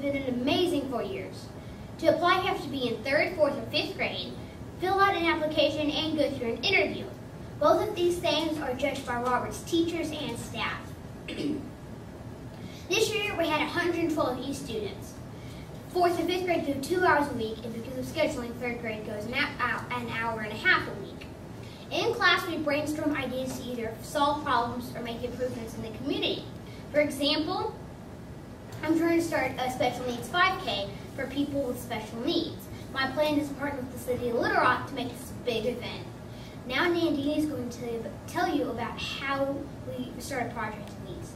been an amazing 4 years. To apply, you have to be in 3rd, 4th, or 5th grade, fill out an application, and go through an interview. Both of these things are judged by Robert's teachers and staff. This year, we had 112 East students. 4th and 5th grade do 2 hours a week, and because of scheduling, 3rd grade goes an hour and a half a week. In class, we brainstorm ideas to either solve problems or make improvements in the community. For example, I'm trying to start a special needs 5K for people with special needs. My plan is to partner with the city of Little Rock to make this a big event. Now Nandini is going to tell you about how we start a project in the East.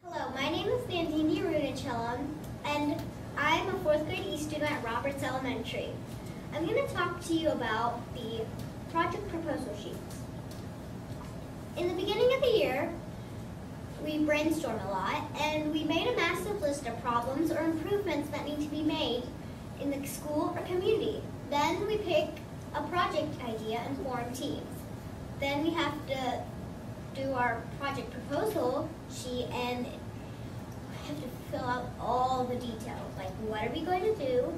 Hello, my name is Nandini Runachellam, and I'm a 4th grade East student at Roberts Elementary. I'm going to talk to you about the project proposal sheets. In the beginning of the year, we brainstormed a lot, and we made a massive list of problems or improvements that need to be made in the school or community. Then we pick a project idea and form teams. Then we have to do our project proposal sheet and have to fill out all the details, like what are we going to do,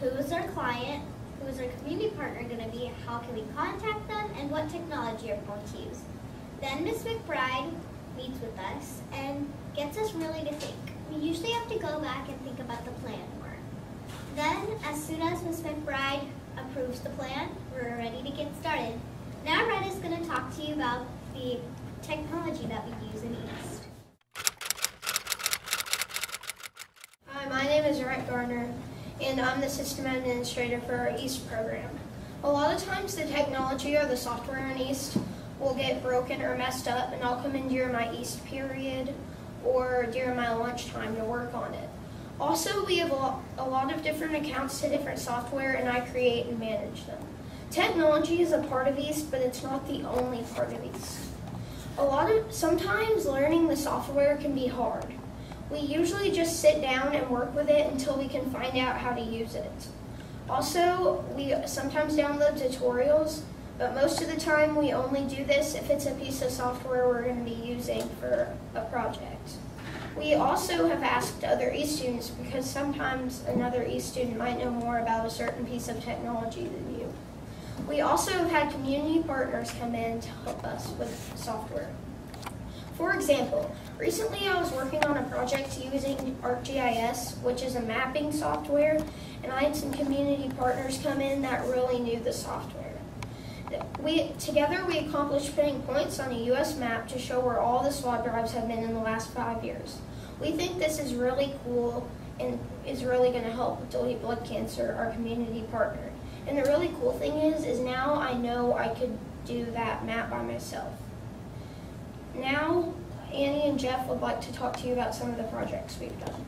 who is our client, who is our community partner going to be, how can we contact them, and what technology are we going to use. Then Ms. McBride meets with us and gets us really to think. We usually have to go back and think about the plan more. Then, as soon as Ms. McBride approves the plan, we're ready to get started. Now Red is going to talk to you about the technology that we use in East. Hi, my name is Rhett Garner, and I'm the system administrator for our East program. A lot of times the technology or the software in East will get broken or messed up, and I'll come in during my East period or during my lunchtime to work on it. Also, we have a lot of different accounts to different software, and I create and manage them. Technology is a part of East, but it's not the only part of East. Sometimes learning the software can be hard. We usually just sit down and work with it until we can find out how to use it. Also, we sometimes download tutorials, but most of the time we only do this if it's a piece of software we're going to be using for a project. We also have asked other East students because sometimes another East student might know more about a certain piece of technology than you. We also have had community partners come in to help us with software. For example, recently I was working on a project using ArcGIS, which is a mapping software, and I had some community partners come in that really knew the software. Together we accomplished putting points on a U.S. map to show where all the swab drives have been in the last 5 years. We think this is really cool and is really going to help Delete Blood Cancer, our community partner. And the really cool thing is now I know I could do that map by myself. Now, Annie and Jeff would like to talk to you about some of the projects we've done.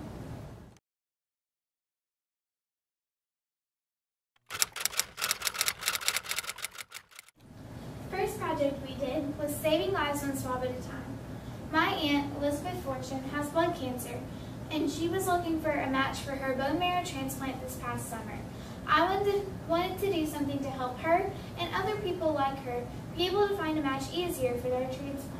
First project we did was saving lives one swab at a time. My aunt, Elizabeth Fortune, has blood cancer, and she was looking for a match for her bone marrow transplant this past summer. I wanted to do something to help her and other people like her be able to find a match easier for their transplant.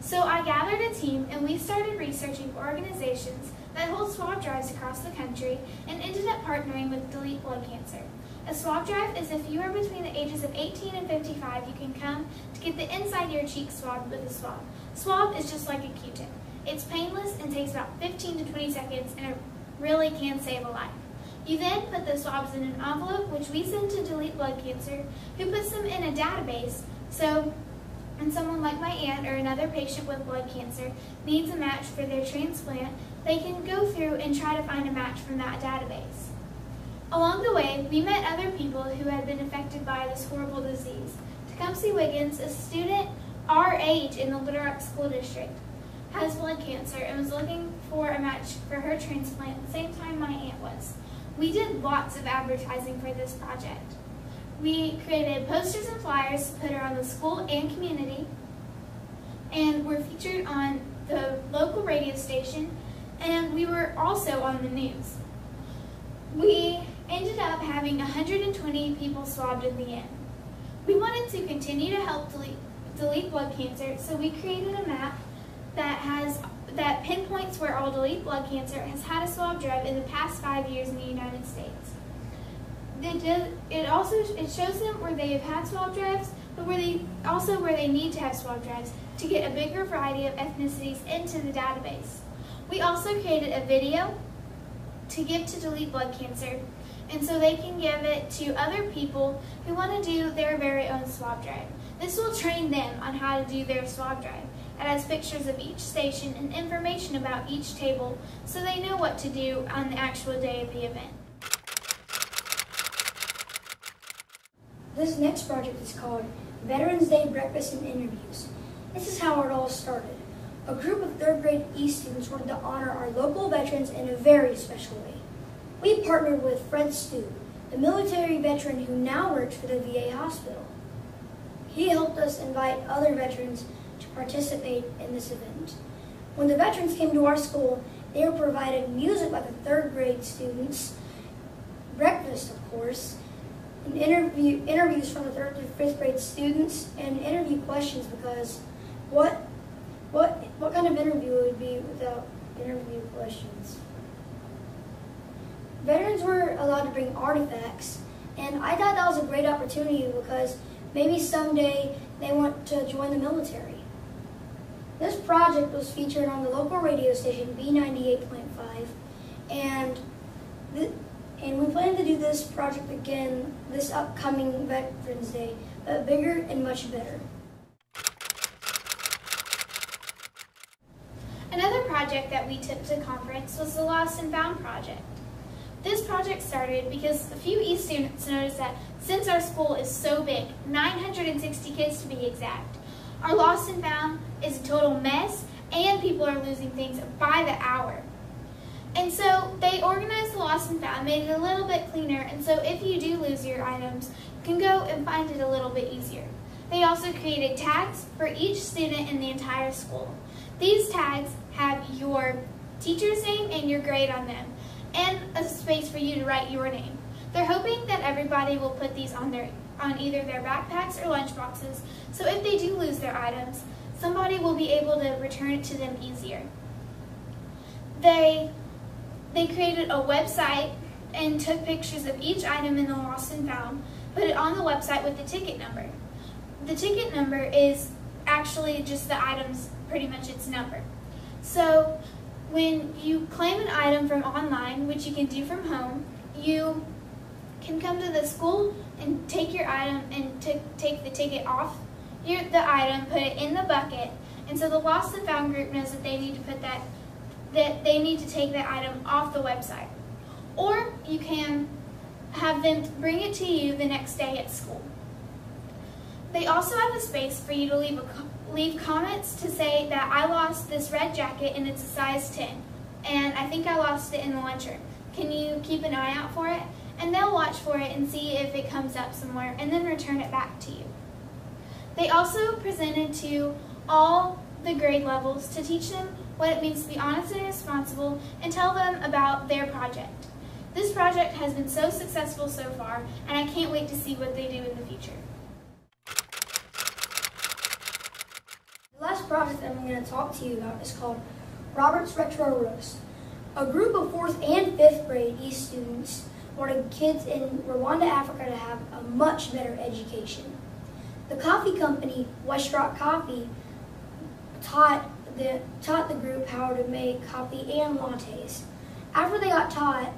So I gathered a team and we started researching organizations that hold swab drives across the country and ended up partnering with Delete Blood Cancer. A swab drive is if you are between the ages of 18 and 55, you can come to get the inside of your cheek swabbed with a swab. Swab is just like a Q-tip. It's painless and takes about 15 to 20 seconds, and it really can save a life. You then put the swabs in an envelope, which we send to Delete Blood Cancer, who puts them in a database. So when someone like my aunt or another patient with blood cancer needs a match for their transplant, they can go through and try to find a match from that database. Along the way, we met other people who had been affected by this horrible disease. Tecumseh Wiggins, a student our age in the Little Rock School District, has blood cancer and was looking for a match for her transplant at the same time my aunt was. We did lots of advertising for this project. We created posters and flyers to put around the school and community, and were featured on the local radio station, and we were also on the news. We ended up having 120 people swabbed in the end. We wanted to continue to help delete blood cancer, so we created a map that has that pinpoints where all Delete Blood Cancer has had a swab drive in the past 5 years in the United States. It shows them where they have had swab drives, but where they need to have swab drives to get a bigger variety of ethnicities into the database. We also created a video to give to Delete Blood Cancer, and so they can give it to other people who want to do their very own swab drive. This will train them on how to do their swab drive. It has pictures of each station and information about each table so they know what to do on the actual day of the event. This next project is called Veterans Day Breakfast and Interviews. This is how it all started. A group of 3rd grade East students wanted to honor our local veterans in a very special way. We partnered with Fred Stu, a military veteran who now works for the VA hospital. He helped us invite other veterans to participate in this event. When the veterans came to our school, they were provided music by the 3rd grade students, breakfast of course, and interviews from the 3rd to 5th grade students, and interview questions, because what kind of interview would it be without interview questions? Veterans were allowed to bring artifacts, and I thought that was a great opportunity because maybe someday they want to join the military. This project was featured on the local radio station B98.5, and we plan to do this project again this upcoming Veterans Day, but bigger and much better. Another project that we took to conference was the Lost and Found project. This project started because a few East students noticed that since our school is so big, 960 kids to be exact, our Lost and Found is a total mess and people are losing things by the hour. And so they organized the Lost and Found, made it a little bit cleaner, and so if you do lose your items, you can go and find it a little bit easier. They also created tags for each student in the entire school. These tags have your teacher's name and your grade on them, and a space for you to write your name. They're hoping that everybody will put these on either their backpacks or lunch boxes, so if they do lose their items, somebody will be able to return it to them easier. They created a website and took pictures of each item in the Lost and Found, put it on the website with the ticket number. The ticket number is actually just the item's, pretty much its number. So when you claim an item from online, which you can do from home, you can come to the school and take your item and take the ticket off the item, put it in the bucket, and so the Lost and Found group knows that they need to put that they need to take that item off the website. Or you can have them bring it to you the next day at school. They also have a space for you to leave comments to say that I lost this red jacket and it's a size 10, and I think I lost it in the lunchroom. Can you keep an eye out for it? And they'll watch for it and see if it comes up somewhere and then return it back to you. They also presented to all the grade levels to teach them what it means to be honest and responsible and tell them about their project. This project has been so successful so far, and I can't wait to see what they do in the future. The last project that I'm going to talk to you about is called Robert's Retro Roast. A group of 4th and 5th grade East students wanted kids in Rwanda, Africa to have a much better education. The coffee company, West Rock Coffee, taught the group how to make coffee and lattes. After they got taught,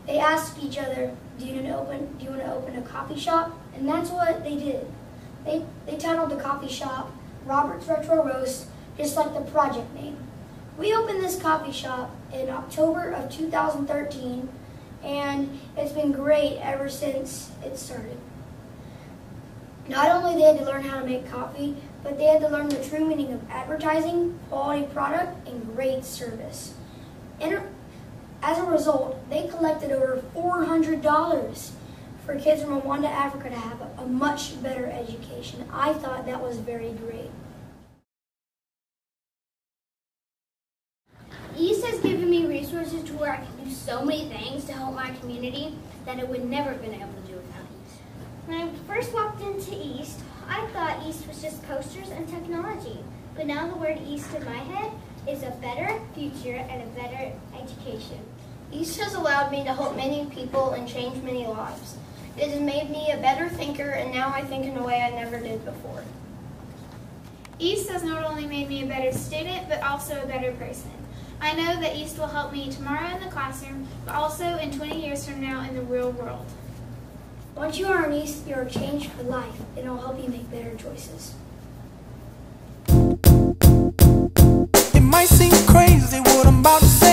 they asked each other, do you want to open a coffee shop? And that's what they did. They titled the coffee shop Robert's Retro Roast, just like the project name. We opened this coffee shop in October of 2013, and it's been great ever since it started. Not only they had to learn how to make coffee, but they had to learn the true meaning of advertising, quality product, and great service. And as a result, they collected over $400 for kids from Rwanda, Africa to have a much better education. I thought that was very great. East has given me resources to where I can do so many things to help my community that I would never have been able to do without East. When I first walked into East, I thought East was just posters and technology. But now the word East in my head is a better future and a better education. East has allowed me to help many people and change many lives. It has made me a better thinker, and now I think in a way I never did before. East has not only made me a better student, but also a better person. I know that East will help me tomorrow in the classroom, but also in 20 years from now in the real world. Once you are in East, you are changed for life, and it will help you make better choices. It might seem crazy what I'm about to say.